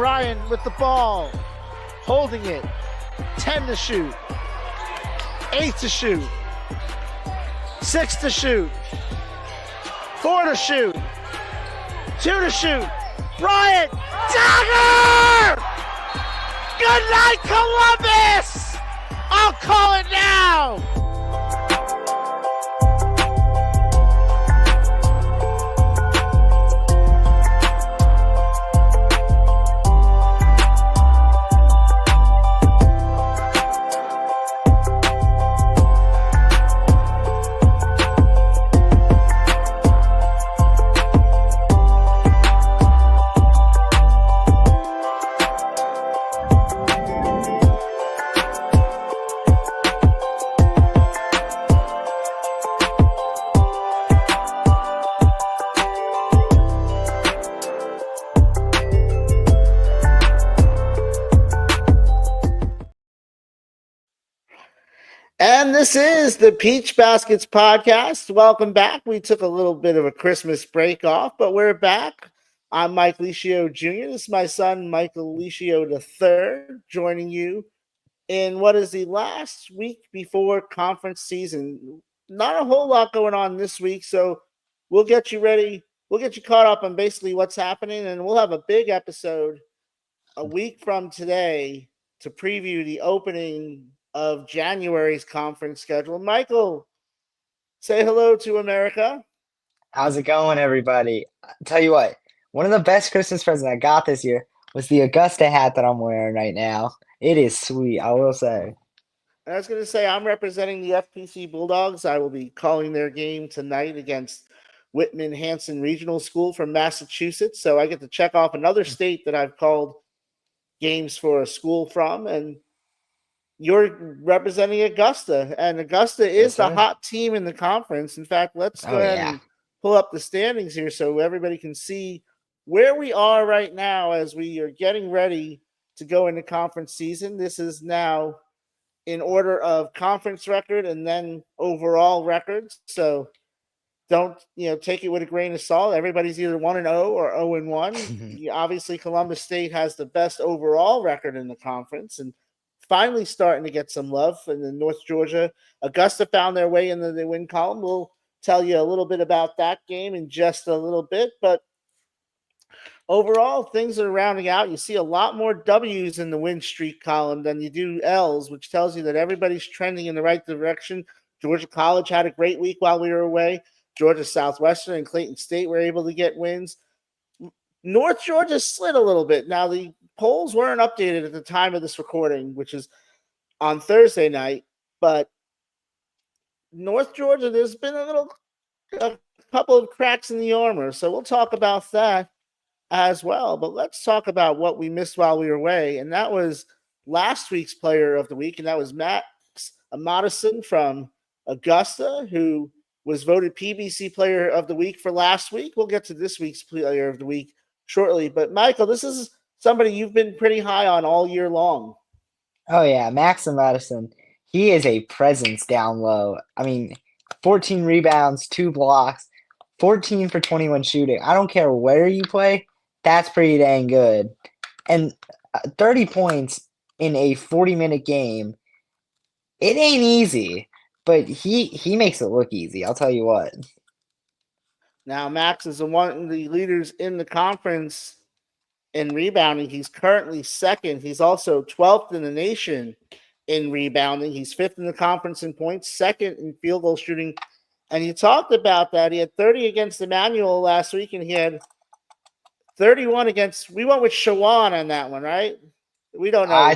Bryant with the ball, holding it. 10 to shoot. 8 to shoot. 6 to shoot. 4 to shoot. 2 to shoot. Bryant, dagger! Good night, Columbus! I'll call it now! And this is the Peach Baskets Podcast. Welcome back. We took a little bit of a Christmas break off, but we're back. I'm Mike Licio Jr. This is my son, Michael Licio III, joining you in what is the last week before conference season. Not a whole lot going on this week, so we'll get you ready. We'll get you caught up on basically what's happening, and we'll have a big episode a week from today to preview the opening of January's conference schedule. Michael, say hello to America. How's it going, everybody? I'll tell you what, one of the best Christmas presents I got this year was the Augusta hat that I'm wearing right now. It is sweet, I will say. I was going to say, I'm representing the FPC Bulldogs. I will be calling their game tonight against Whitman Hanson Regional School from Massachusetts. So I get to check off another state that I've called games for a school from, and you're representing Augusta, and Augusta is the hot team in the conference. In fact, let's go ahead and pull up the standings here so everybody can see where we are right now as we are getting ready to go into conference season. This is now in order of conference record and then overall records. So don't take it with a grain of salt. Everybody's either 1-0 or 0-1. Obviously, Columbus State has the best overall record in the conference, and finally starting to get some love. And then North Georgia, Augusta found their way into the win column. We'll tell you a little bit about that game in just a little bit. But overall, things are rounding out. You see a lot more W's in the win streak column than you do L's, which tells you that everybody's trending in the right direction. Georgia College had a great week while we were away. Georgia Southwestern and Clayton State were able to get wins. North Georgia slid a little bit. Now, the polls weren't updated at the time of this recording, which is on Thursday night, but North Georgia, there's been a couple of cracks in the armor, so we'll talk about that as well. But let's talk about what we missed while we were away, and that was last week's player of the week, and that was Max Amadison from Augusta, who was voted PBC player of the week for last week. We'll get to this week's player of the week shortly, but Michael, this is somebody you've been pretty high on all year long. Oh, yeah, Max Madison. He is a presence down low. I mean, 14 rebounds, 2 blocks, 14 for 21 shooting. I don't care where you play. That's pretty dang good. And 30 points in a 40-minute game, it ain't easy, but he makes it look easy. I'll tell you what. Now, Max is one of the leaders in the conference in rebounding. He's currently second. He's also 12th in the nation in rebounding. He's 5th in the conference in points, 2nd in field goal shooting. And you talked about that. He had 30 against Emmanuel last week, and he had 31 against – we went with Shawan on that one, right? We don't know.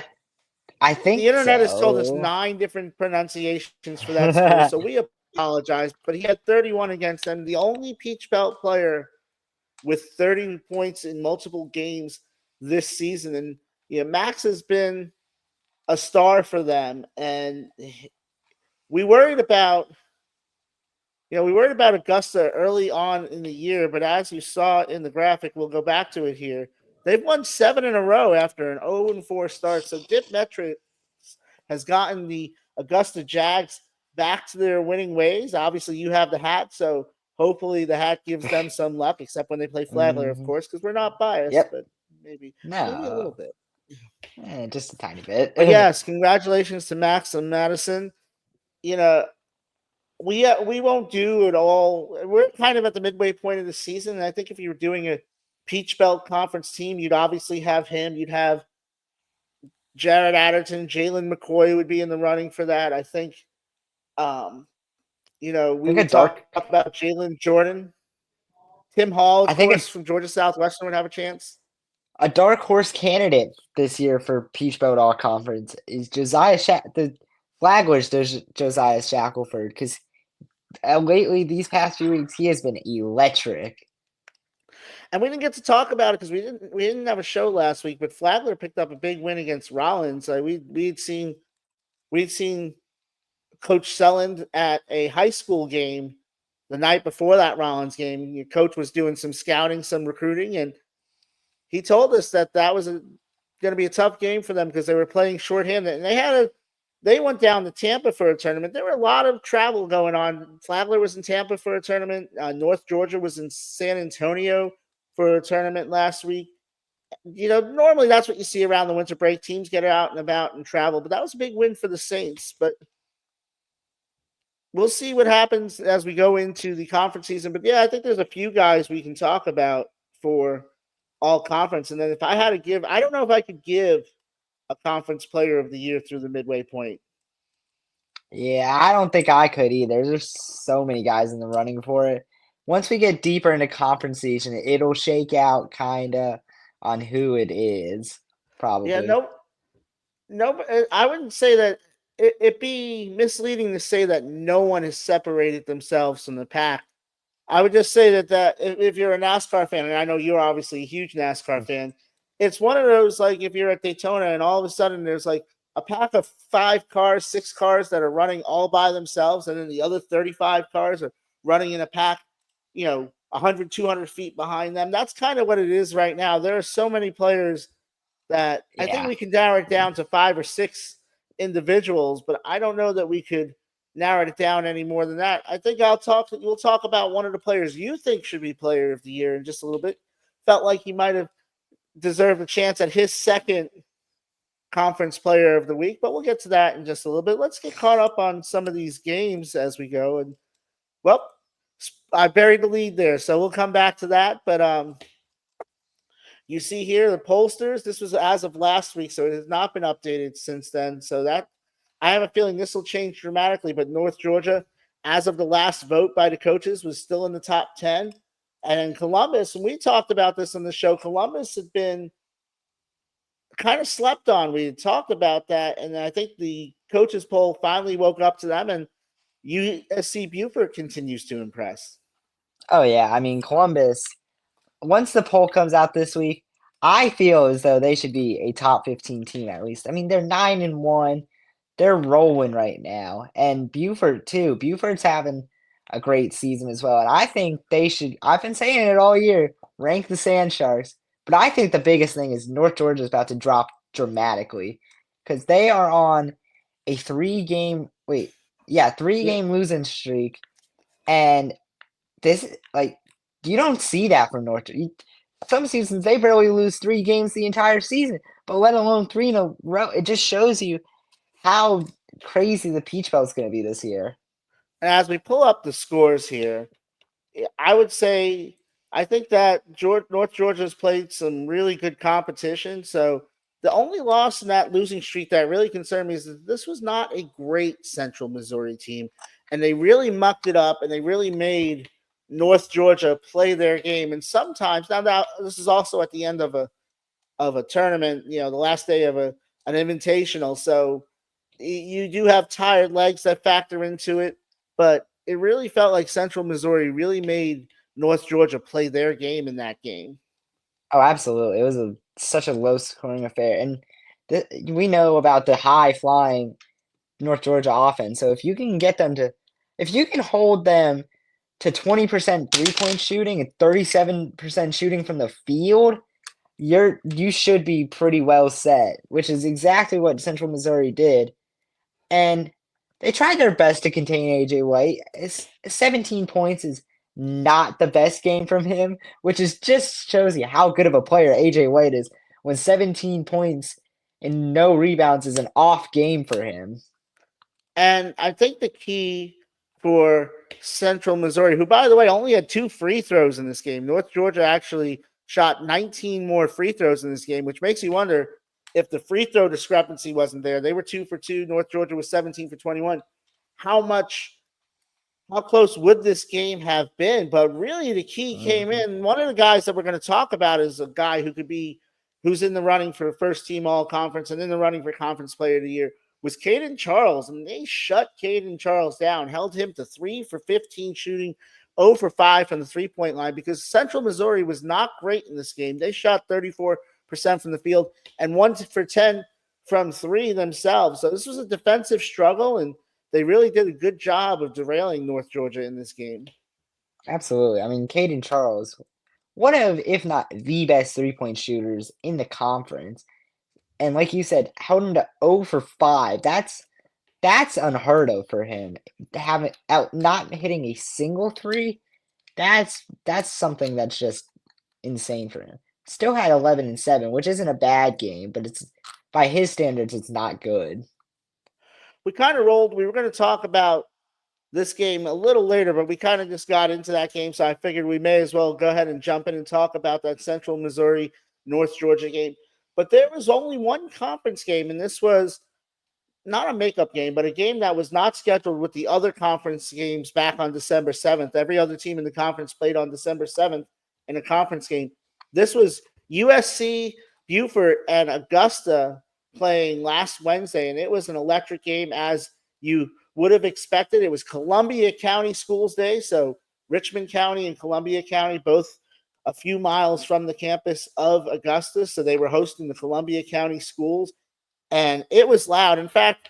I think the internet so. has told us 9 different pronunciations for that school, so we apologize. But he had 31 against them. The only Peach Belt player with 30 points in multiple games this season. And Max has been a star for them. And we worried about Augusta early on in the year, but as you saw in the graphic, we'll go back to it here. They've won 7 in a row after an 0-4 start. So Dip Metrics has gotten the Augusta Jags back to their winning ways. Obviously, you have the hat, so hopefully the hat gives them some luck, except when they play Flagler, of course, because we're not biased. Yep. But maybe a little No, bit. just a tiny bit. But yes, congratulations to Max and Madison. You know, we won't do it all. We're kind of at the midway point of the season, and I think if you were doing a Peach Belt Conference team, you'd obviously have him. You'd have Jared Adderton, Jalen McCoy would be in the running for that. I think, um, we Like a would talk dark. about Jalen Jordan. Tim Hall, I of think course, from Georgia Southwestern would have a chance. a dark horse candidate this year for Peach Boat All Conference is the Flaglers. There's Josiah Shackelford because lately these past few weeks he has been electric. And we didn't get to talk about it because we didn't have a show last week. But Flagler picked up a big win against Rollins. We'd seen Coach Selland at a high school game the night before that Rollins game. Your coach was doing some scouting, some recruiting, and he told us that was going to be a tough game for them because they were playing shorthanded, and they went down to Tampa for a tournament. There were a lot of travel going on. Flagler was in Tampa for a tournament. North Georgia was in San Antonio for a tournament last week. Normally that's what you see around the winter break. Teams get out and about and travel, but that was a big win for the Saints. But we'll see what happens as we go into the conference season. But yeah, I think there's a few guys we can talk about for all conference. And then if I had to give, I don't know if I could give a conference player of the year through the midway point. Yeah, I don't think I could either. There's so many guys in the running for it. Once we get deeper into conference season, it'll shake out kinda on who it is, Yeah, probably. no, I wouldn't say that it'd be misleading to say that no one has separated themselves from the pack. I would just say that if you're a NASCAR fan, and I know you're obviously a huge NASCAR fan, it's one of those like if you're at Daytona and all of a sudden there's like a pack of 5 cars, 6 cars that are running all by themselves, and then the other 35 cars are running in a pack, 100, 200 feet behind them. That's kind of what it is right now. There are so many players that I think Yeah. we can narrow it down to 5 or 6 individuals, but I don't know that we could narrow it down any more than that. I think we'll talk about one of the players you think should be player of the year in just a little bit. Felt like he might have deserved a chance at his second conference player of the week, but we'll get to that in just a little bit. Let's get caught up on some of these games as we go. And well, I buried the lead there, so we'll come back to that. But you see here the pollsters. This was as of last week, so it has not been updated since then. So that I have a feeling this will change dramatically. But North Georgia, as of the last vote by the coaches, was still in the top 10. And in Columbus, and we talked about this on the show, Columbus had been kind of slept on. We had talked about that, and I think the coaches poll finally woke up to them. And USC Buford continues to impress. Oh, yeah, I mean, Columbus, once the poll comes out this week, I feel as though they should be a top 15 team at least. I mean, they're 9-1. They're rolling right now. And Buford too. Buford's having a great season as well. And I think they should, I've been saying it all year, rank the Sand Sharks. But I think the biggest thing is North Georgia is about to drop dramatically because they are on a Yeah, 3-game losing streak. And this, like, you don't see that from North Georgia. Some seasons they barely lose 3 games the entire season, but let alone 3 in a row. It just shows you how crazy the Peach Belt's going to be this year. and as we pull up the scores here, I would say I think that North Georgia's played some really good competition. So the only loss in that losing streak that really concerned me is that this was not a great Central Missouri team, and they really mucked it up, and they really made North Georgia play their game. And sometimes now this is also at the end of a tournament, the last day of an invitational. So you do have tired legs that factor into it, but it really felt like Central Missouri really made North Georgia play their game in that game. Oh, absolutely. It was such a low scoring affair. And we know about the high flying North Georgia offense. So if you can hold them to 20% 3-point shooting and 37% shooting from the field, you should be pretty well set, which is exactly what Central Missouri did. And they tried their best to contain AJ White. 17 points is not the best game from him, which is just shows you how good of a player AJ White is when 17 points and no rebounds is an off game for him. And I think the key for Central Missouri, who, by the way, only had 2 free throws in this game, North Georgia actually shot 19 more free throws in this game, which makes you wonder if the free throw discrepancy wasn't there. They were 2 for 2. North Georgia was 17 for 21. How close would this game have been? But really, the key came in. One of the guys that we're going to talk about is a guy who's in the running for first team all conference and in the running for conference player of the year was Caden Charles. And they shut Caden Charles down, held him to 3 for 15 shooting, 0 for 5 from the 3-point line because Central Missouri was not great in this game. They shot 34% from the field and 1 for 10 from 3 themselves. So this was a defensive struggle, and they really did a good job of derailing North Georgia in this game. Absolutely. I mean, Caden Charles, one of, if not the best 3-point shooters in the conference. And like you said, held him to 0 for 5. That's unheard of for him. Having out not hitting a single three, that's something that's just insane for him. Still had 11 and 7, which isn't a bad game, but it's by his standards, it's not good. We kind of rolled. We were going to talk about this game a little later, but we kind of just got into that game, so I figured we may as well go ahead and jump in and talk about that Central Missouri North Georgia game. But there was only one conference game, and this was not a makeup game, but a game that was not scheduled with the other conference games back on December 7th. Every other team in the conference played on December 7th in a conference game. This was USC, Beaufort, and Augusta playing last Wednesday, and it was an electric game as you would have expected. It was Columbia County Schools Day, so Richmond County and Columbia County both a few miles from the campus of Augusta, so they were hosting the Columbia County schools, and it was loud. In fact,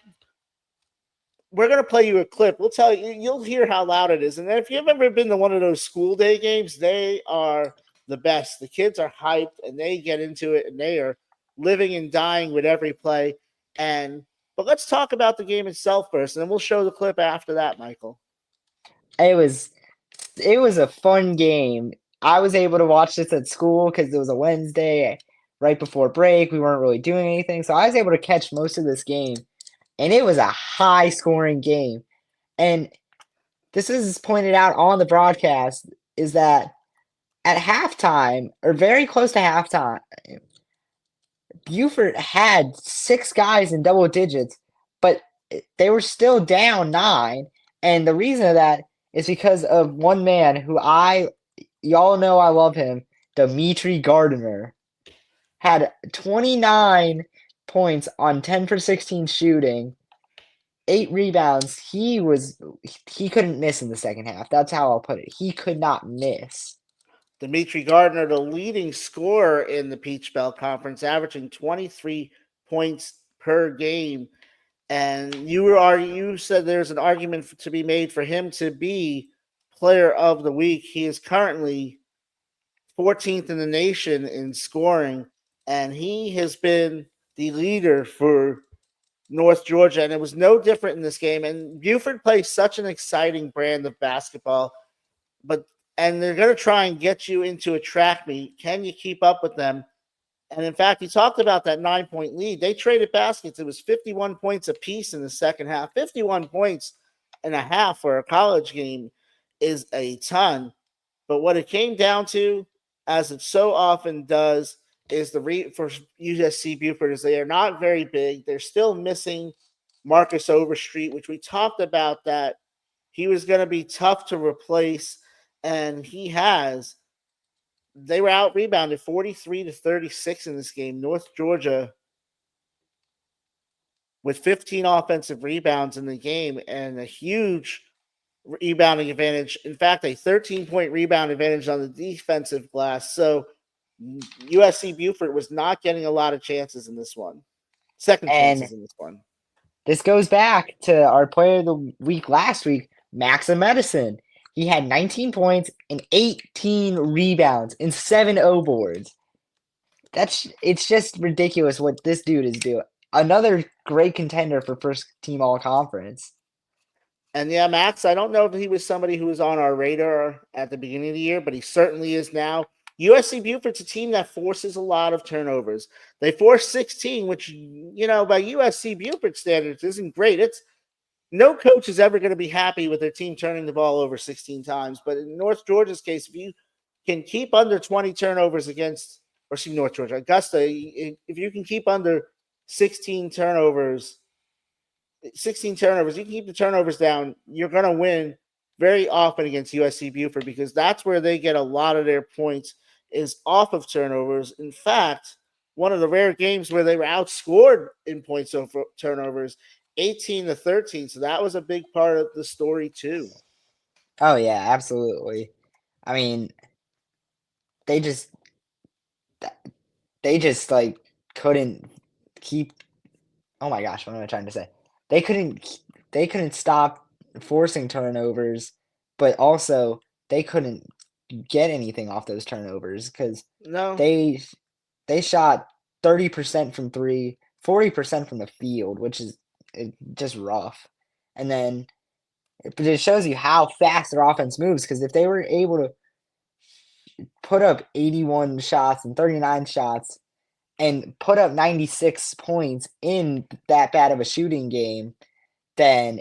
we're going to play you a clip. We'll tell you, you'll hear how loud it is. And if you've ever been to one of those school day games, they are the best. The kids are hyped and they get into it and they are living and dying with every play. But let's talk about the game itself first, and then we'll show the clip after that, Michael. It was a fun game. I was able to watch this at school because it was a Wednesday right before break. We weren't really doing anything, so I was able to catch most of this game. And it was a high-scoring game. And this is pointed out on the broadcast, is that at halftime, or very close to halftime, Beaufort had 6 guys in double digits, but they were still down 9. And the reason of that is because of one man who y'all know I love him, Dimitri Gardner, had 29 points on 10 for 16 shooting, 8 rebounds. He couldn't miss in the second half. That's how I'll put it. He could not miss. Dimitri Gardner, the leading scorer in the Peach Belt Conference, averaging 23 points per game. And you said there's an argument to be made for him to be player of the week. He is currently 14th in the nation in scoring, and he has been the leader for North Georgia, and it was no different in this game. And Buford plays such an exciting brand of basketball, and they're going to try and get you into a track meet. Can you keep up with them? And in fact, he talked about that 9-point lead. They traded baskets. It was 51 points apiece in the second half. 51 points and a half for a college game is a ton. But what it came down to, as it so often does, is for USC Beaufort is they are not very big. They're still missing Marcus Overstreet, which we talked about that he was going to be tough to replace, and he has. They were out rebounded 43-36 in this game. North Georgia with 15 offensive rebounds in the game and a huge rebounding advantage. In fact, a 13-point rebound advantage on the defensive glass. So USC Beaufort was not getting a lot of chances in this one. Chances in this one. This goes back to our player of the week last week, Maxim Medicine. He had 19 points and 18 rebounds and 7 O boards. It's just ridiculous what this dude is doing. Another great contender for first team all conference. And yeah, Max, I don't know if he was somebody who was on our radar at the beginning of the year, but he certainly is now. USC Buford's a team that forces a lot of turnovers. They forced 16, which, by USC Buford standards isn't great. It's no coach is ever going to be happy with their team turning the ball over 16 times. But in North Georgia's case, if you can keep under 20 turnovers against, or see North Georgia, Augusta, if you can keep under 16 turnovers 16 turnovers. You can keep the turnovers down. You're going to win very often against USC Buford because that's where they get a lot of their points is off of turnovers. In fact, one of the rare games where they were outscored in points over turnovers, 18-13. So that was a big part of the story too. Oh yeah, absolutely. I mean, they just they just like couldn't keep. Oh my gosh, what am I trying to say? They couldn't stop forcing turnovers, but also they couldn't get anything off those turnovers because No, they they shot 30% from three, 40% from the field, which is just rough. And then, but it shows you how fast their offense moves because if they were able to put up 81 shots and 39 shots and put up 96 points in that bad of a shooting game, then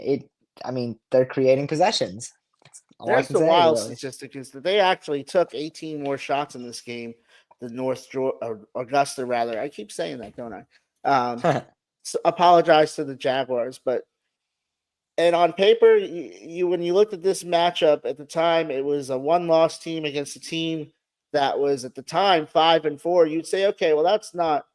I mean, they're creating possessions. That's all I there's can the say, wild really. statistic is that they actually took 18 more shots in this game. The Augusta, rather. I keep saying that, don't I? So apologize to the Jaguars, but and on paper, you when you looked at this matchup at the time, it was a one-loss team against a team that was at the time 5-4. You'd say, okay, well, that's not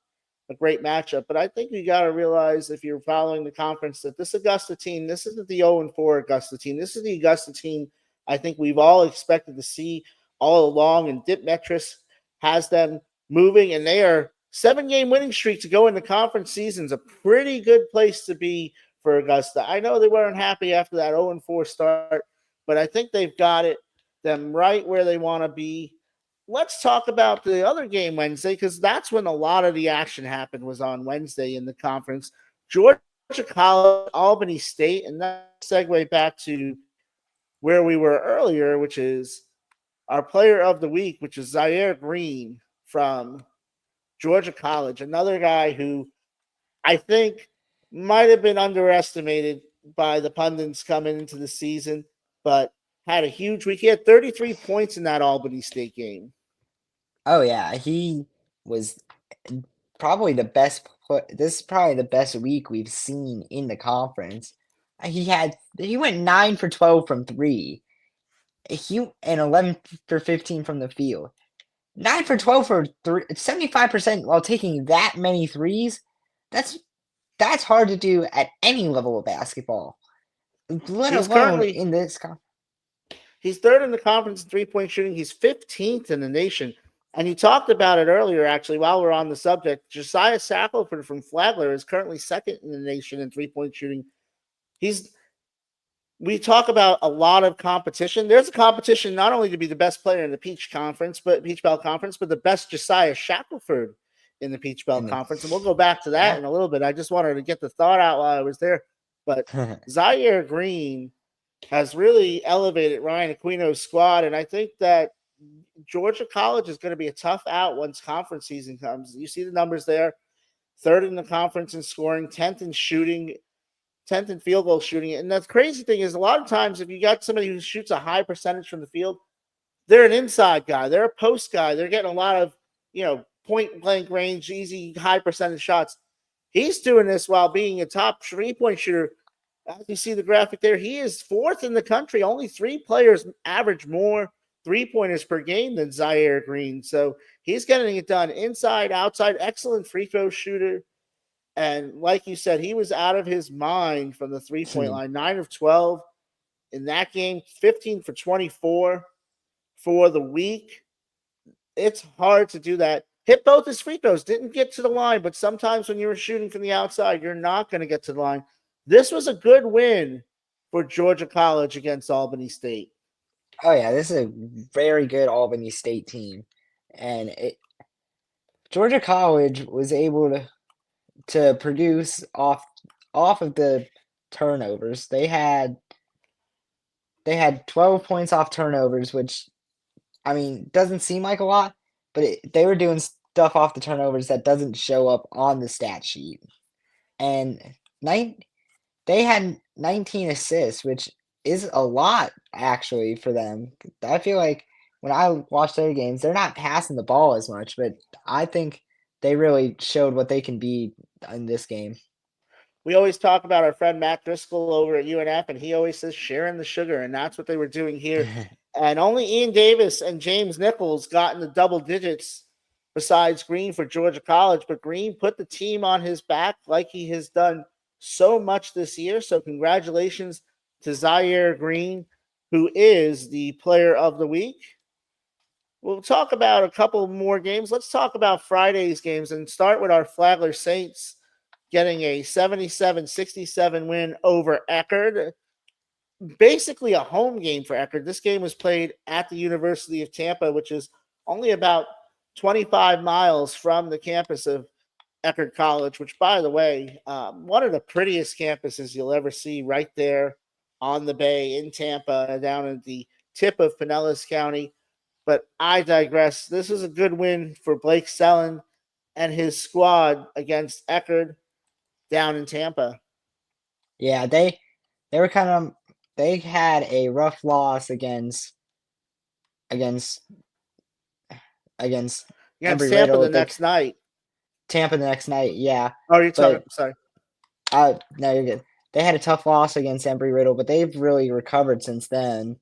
a great matchup. But I think you got to realize if you're following the conference that this Augusta team, this isn't the 0-4 Augusta team. This is the Augusta team I think we've all expected to see all along. And Dip Metris has them moving, and they are 7-game winning streak to go into conference season's a pretty good place to be for Augusta. I know they weren't happy after that 0-4 start, but I think they've got them right where they want to be. Let's talk about the other game Wednesday because that's when a lot of the action happened was on Wednesday in the conference. Georgia College, Albany State, and that segue back to where we were earlier, which is our player of the week, which is Zaire Green from Georgia College, another guy who I think might have been underestimated by the pundits coming into the season, but had a huge week. He had 33 points in that Albany State game. Oh yeah, he was probably the best. This is probably the best week we've seen in the conference. He went 9 for 12 from three. And 11 for 15 from the field. 9 for 12 for 75% while taking that many threes. That's hard to do at any level of basketball, let He's alone currently in this. He's third in the conference in 3-point shooting. He's 15th in the nation. And you talked about it earlier, actually, while we're on the subject. Josiah Shackelford from Flagler is currently second in the nation in 3-point shooting. He's we talk about a lot of competition. There's a competition not only to be the best player in the Peach Belt Conference, but the best Josiah Shackelford in the Peach Belt In the Conference. And we'll go back to that yeah. in a little bit. I just wanted to get the thought out while I was there. But Zaire Green has really elevated Ryan Aquino's squad. And I think that Georgia College is going to be a tough out once conference season comes. You see the numbers there. Third in the conference in scoring, 10th in shooting, 10th in field goal shooting. And the crazy thing is a lot of times if you got somebody who shoots a high percentage from the field, they're an inside guy. They're a post guy. They're getting a lot of, point blank range, easy, high percentage shots. He's doing this while being a top 3-point shooter. As you see the graphic there, he is fourth in the country. Only 3 players average more 3-pointers per game than Zaire Green. So he's getting it done inside, outside, excellent free throw shooter. And like you said, he was out of his mind from the 3-point line. 9 of 12 in that game, 15 for 24 for the week. It's hard to do that. Hit both his free throws, didn't get to the line, but sometimes when you're shooting from the outside, you're not going to get to the line. This was a good win for Georgia College against Albany State. Oh yeah, this is a very good Albany State team, and Georgia College was able to produce off of the turnovers. They had they had 12 points off turnovers, which I mean doesn't seem like a lot, but they were doing stuff off the turnovers that doesn't show up on the stat sheet. And nine, they had 19 assists, which is a lot actually for them. I feel like when I watch their games, they're not passing the ball as much, but I think they really showed what they can be in this game. We always talk about our friend Matt Driscoll over at UNF, and he always says sharing the sugar, and that's what they were doing here. And only Ian Davis and James Nichols got in the double digits besides Green for Georgia College, but Green put the team on his back like he has done so much this year. So congratulations to Zaire Green, who is the player of the week. We'll talk about a couple more games. Let's talk about Friday's games and start with our Flagler Saints getting a 77-67 win over Eckerd. Basically a home game for Eckerd. This game was played at the University of Tampa, which is only about 25 miles from the campus of Eckerd College, which, by the way, one of the prettiest campuses you'll ever see right there on the bay in Tampa, down at the tip of Pinellas County. But I digress. This is a good win for Blake Sellen and his squad against Eckerd down in Tampa. Yeah, they were kind of they had a rough loss against against Against Embry Tampa Riddle. the They next night. Tampa the next night, yeah, Oh, you're talking. but Sorry. no, you're good. They had a tough loss against Embry Riddle, but they've really recovered since then.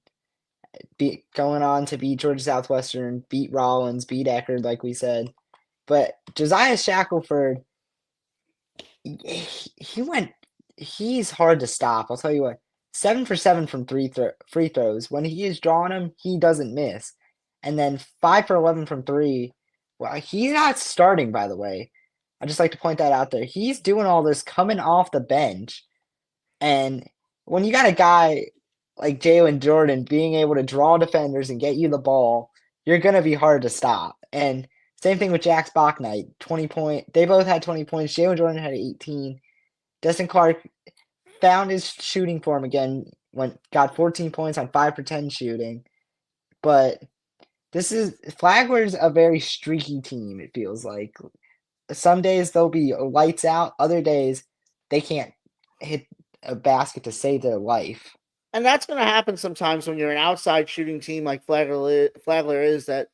Going on to beat Georgia Southwestern, beat Rollins, beat Eckerd, like we said. But Josiah Shackelford, he went. He's hard to stop. I'll tell you what. 7 for 7 from free throws. When he is drawing them, he doesn't miss. And then 5 for 11 from three. Well, he's not starting, by the way. I just like to point that out there. He's doing all this coming off the bench. And when you got a guy like Jalen Jordan being able to draw defenders and get you the ball, you're gonna be hard to stop. And same thing with Jax Bachnight, 20 point. They both had 20 points. Jalen Jordan had 18. Destin Clark found his shooting form again. Got 14 points on 5 for 10 shooting. But this is Flagler's a very streaky team. It feels like some days they'll be lights out. Other days they can't hit a basket to save their life. And that's going to happen sometimes when you're an outside shooting team like Flagler is. That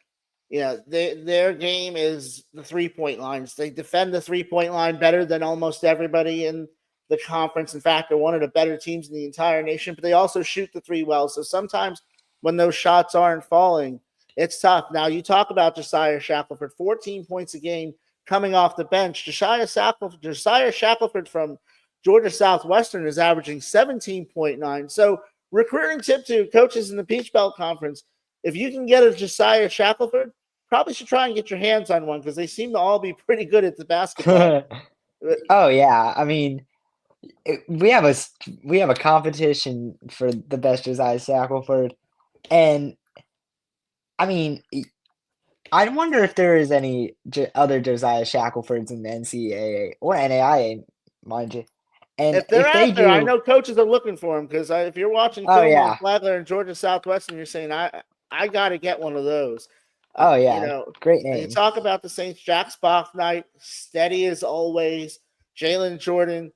their game is the 3-point lines. They defend the 3-point line better than almost everybody in the conference. In fact, they're one of the better teams in the entire nation. But they also shoot the three well. So sometimes when those shots aren't falling, it's tough. Now you talk about Josiah Shackelford, 14 points a game coming off the bench. Josiah Shackelford from Georgia Southwestern is averaging 17.9. So recruiting tip to coaches in the Peach Belt Conference, if you can get a Josiah Shackelford, probably should try and get your hands on one because they seem to all be pretty good at the basketball. Oh yeah, I mean, we have a competition for the best Josiah Shackelford, and I mean, I wonder if there is any other Josiah Shacklefords in the NCAA or NAIA, mind you. And If they're if they out there, I do, know coaches are looking for them because if you're watching oh film on yeah, Flagler and Georgia Southwestern, you're saying I got to get one of those. oh You yeah, know, great and you name. talk about the Saints, Jack Night, steady as always. Jalen Jordan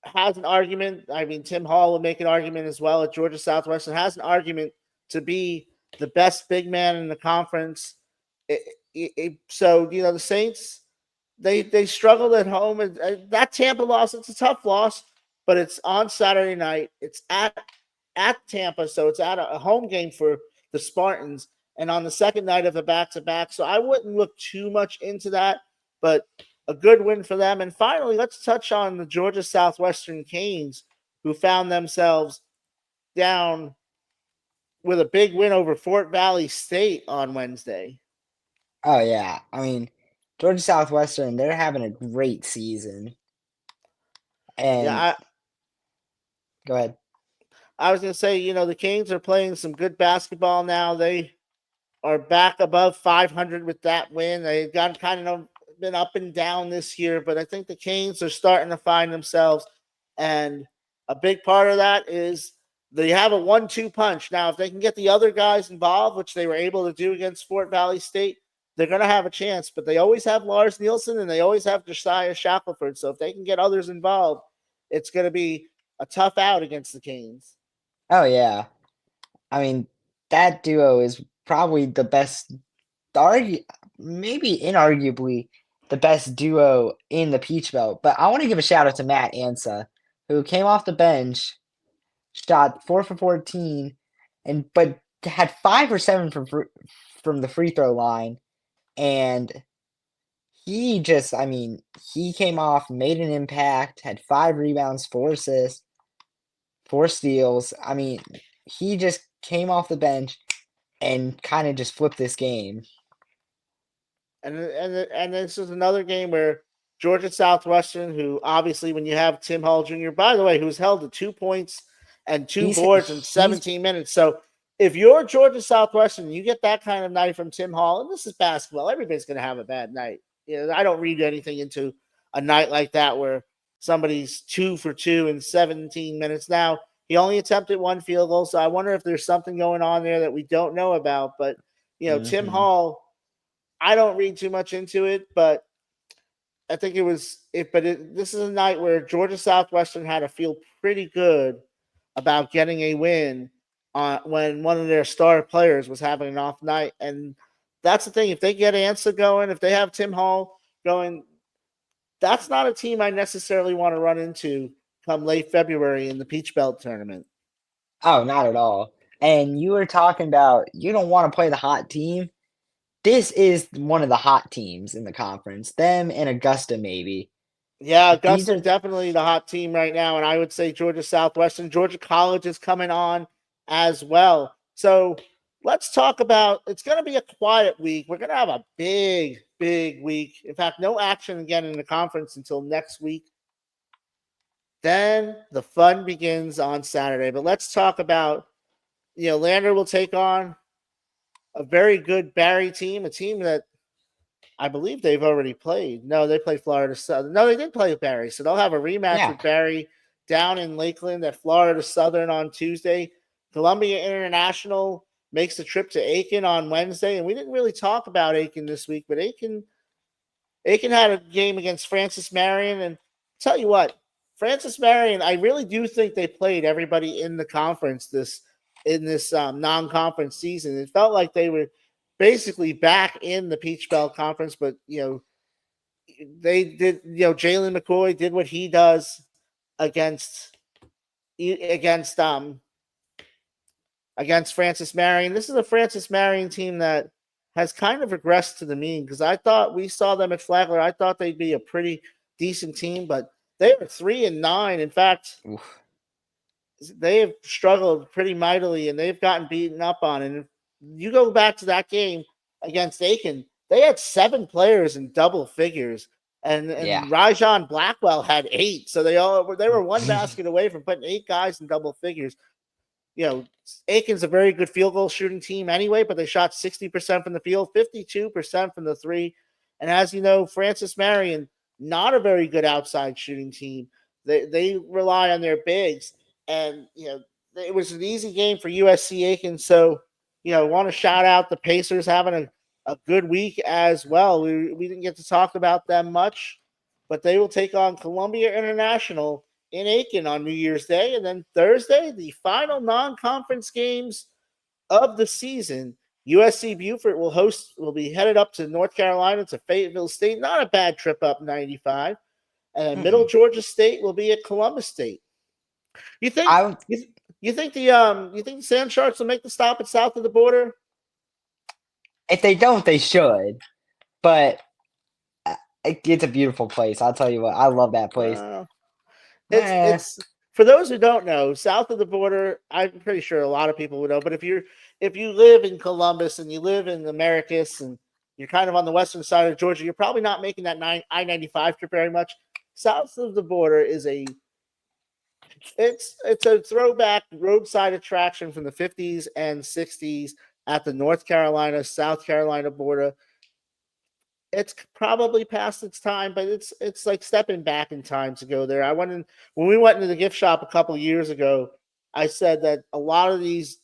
has an argument. I mean, Tim Hall would make an argument as well at Georgia Southwestern, has an argument to be the best big man in the conference. So, the Saints, they struggled at home. And that Tampa loss, it's a tough loss, but it's on Saturday night. It's at Tampa, so it's at a home game for the Spartans. And on the second night of the back-to-back, so I wouldn't look too much into that, but a good win for them. And finally, let's touch on the Georgia Southwestern Canes, who found themselves down with a big win over Fort Valley State on Wednesday. Oh yeah, I mean, Georgia Southwestern, they're having a great season. Yeah, And I, go ahead. I was going to say, the Canes are playing some good basketball now. They are back above 500 with that win. They've got kind of been up and down this year, but I think the Canes are starting to find themselves. And a big part of that is they have a 1-2 punch. Now, if they can get the other guys involved, which they were able to do against Fort Valley State, they're going to have a chance. But they always have Lars Nielsen and they always have Josiah Shackelford. So if they can get others involved, it's going to be a tough out against the Canes. Oh yeah. I mean, that duo is probably the best, maybe inarguably the best duo in the Peach Belt. But I want to give a shout out to Matt Ansa, who came off the bench, shot 4 for 14, but had 5 or 7 from the free throw line, and I mean, he came off, made an impact, had 5 rebounds, 4 assists, 4 steals. I mean, he just came off the bench and kind of just flipped this game. And this is another game where Georgia Southwestern, who obviously when you have Tim Hall Jr., by the way, who's held to 2 points and 2 He's boards in he's 17 minutes. So if you're Georgia Southwestern, you get that kind of night from Tim Hall, and this is basketball. Everybody's going to have a bad night. You know, I don't read anything into a night like that where somebody's 2 for 2 in 17 minutes. Now, he only attempted 1 field goal, so I wonder if there's something going on there that we don't know about. But, Tim mhm. Hall, I don't read too much into it, but I think it was it. But this is a night where Georgia Southwestern had to feel pretty good about getting a win when one of their star players was having an off night, and that's the thing. If they get Ansa going, if they have Tim Hall going, that's not a team I necessarily want to run into come late February in the Peach Belt tournament. Oh, not at all. And you were talking about you don't want to play the hot team. This is one of the hot teams in the conference. Them and Augusta, maybe. Yeah, These Augusta's are, definitely the hot team right now, and I would say Georgia Southwestern. Georgia College is coming on as well. So let's talk about. It's going to be a quiet week. We're going to have a big, big week. In fact, no action again in the conference until next week. Then the fun begins on Saturday. But let's talk about. Lander will take on a very good Barry team, a team that I believe they've already played. No, they played Florida Southern. No, they did play with Barry. So they'll have a rematch yeah. with Barry down in Lakeland at Florida Southern on Tuesday. Columbia International makes the trip to Aiken on Wednesday. And we didn't really talk about Aiken this week, but Aiken had a game against Francis Marion. And tell you what, Francis Marion, I really do think they played everybody in the conference this non-conference season. It felt like they were basically back in the Peach Belt Conference, but they did. Jalen McCoy did what he does against against um against Francis Marion. This is a Francis Marion team that has kind of regressed to the mean because I thought we saw them at Flagler. I thought they'd be a pretty decent team, but they are 3-9. In fact, Oof. they have struggled pretty mightily and they've gotten beaten up on. And if you go back to that game against Aiken, they had 7 players in double figures, Yeah. and Rajon Blackwell had 8. So they were one basket away from putting 8 guys in double figures. Aiken's a very good field goal shooting team anyway, but they shot 60% from the field, 52% from the 3. And as you know, Francis Marion, not a very good outside shooting team. They rely on their bigs, and it was an easy game for USC Aiken. So I want to shout out the Pacers having a good week as well. We didn't get to talk about them much, but they will take on Columbia International in Aiken on New Year's Day. And then Thursday, the final non-conference games of the season. USC Beaufort will be headed up to North Carolina to Fayetteville State. Not a bad trip up 95. And then Middle Mm-mm. Georgia State will be at Columbus State. You think I you think the Sand Sharks will make the stop at south of the border? If they don't, they should. But it's a beautiful place. I'll tell you what. I love that place. Uh, It's Eh, it's for those who don't know, south of the border, I'm pretty sure a lot of people would know, but if you live in Columbus and you live in Americus and you're kind of on the western side of Georgia, you're probably not making that I-95 trip very much. South of the border is it's a throwback roadside attraction from the 50s and 60s at the North Carolina South Carolina border. It's probably past its time, but it's like stepping back in time to go there. When we went into the gift shop a couple years ago. I said that a lot of these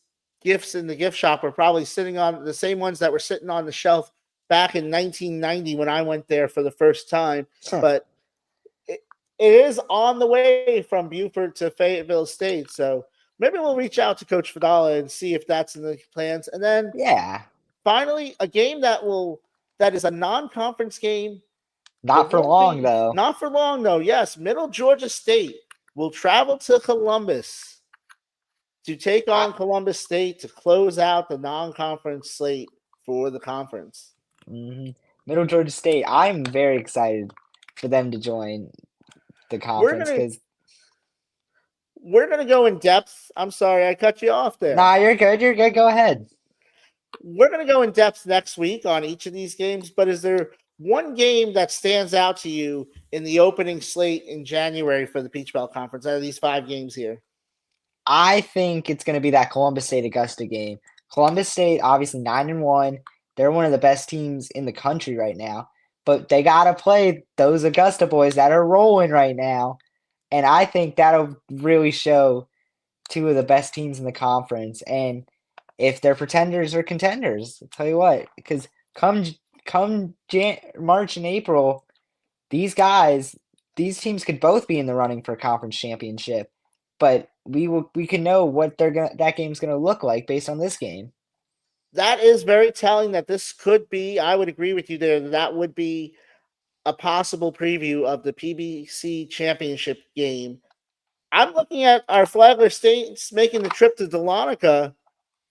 gifts in the gift shop are probably sitting on the same ones that were sitting on the shelf back in 1990 when I went there for the first time. But it, it is on the way from Buford to Fayetteville State. So maybe we'll reach out to Coach Fadala and see if that's in the plans. And then Yeah, finally, a game that is a non-conference game. not It for won't long be though. not for long though. Yes, Middle Georgia State will travel to Columbus to take I, on Columbus State to close out the non-conference slate for the conference. mhm. Middle Georgia State. I'm very excited for them to join the We're conference gonna because we're gonna go in depth. I'm sorry I cut you off there. nah, you're good. You're good. Go ahead. We're gonna go in depth next week on each of these games. But is there one game that stands out to you in the opening slate in January for the Peach Belt Conference out of these 5 games here? I think it's going to be that Columbus State Augusta game. Columbus State, obviously 9-1. They're one of the best teams in the country right now, but they got to play those Augusta boys that are rolling right now. And I think that'll really show two of the best teams in the conference. And if they're pretenders or contenders, I'll tell you what, because come March and April, these guys, these teams could both be in the running for a conference championship, but we can know what that game's gonna look like based on this game. That is very telling that this could be, I would agree with you there, that would be a possible preview of the PBC championship game. I'm looking at our Flagler States making the trip to Dahlonega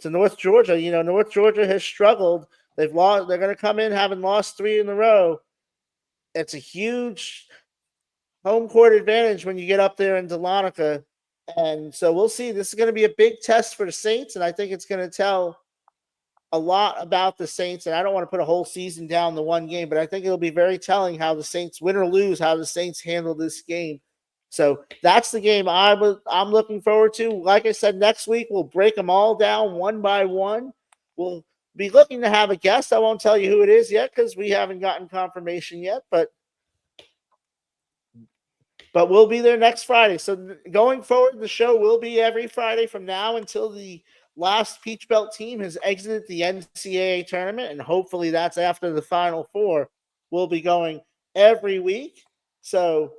to North Georgia. You know, North Georgia has struggled. They've lost. They're going to come in having lost 3 in a row. It's a huge home court advantage when you get up there in Dahlonega. And so we'll see. This is going to be a big test for the Saints, and I think it's going to tell a lot about the Saints. And I don't want to put a whole season down the one game, but I think it'll be very telling how the Saints win or lose, how the Saints handle this game. So that's the game I'm looking forward to. Like I said, next week we'll break them all down one by one. We'll be looking to have a guest. I won't tell you who it is yet because we haven't gotten confirmation yet, but we'll be there next Friday. So going forward, the show will be every Friday from now until the last Peach Belt team has exited the NCAA tournament, and hopefully that's after the Final Four. We'll be going every week. So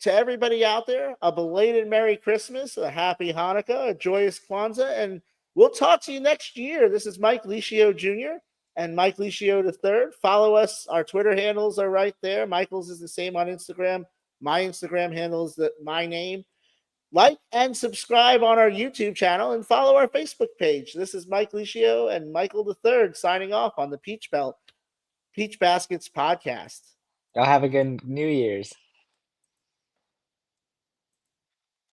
to everybody out there, a belated Merry Christmas, a happy Hanukkah, a joyous Kwanzaa, and we'll talk to you next year. This is Mike Licio Jr. and Mike Licio III. Follow us. Our Twitter handles are right there. Michael's is the same on Instagram. My Instagram handle is my name. Like and subscribe on our YouTube channel and follow our Facebook page. This is Mike Licio and Michael III signing off on the Peach Baskets podcast. Y'all have a good New Year's.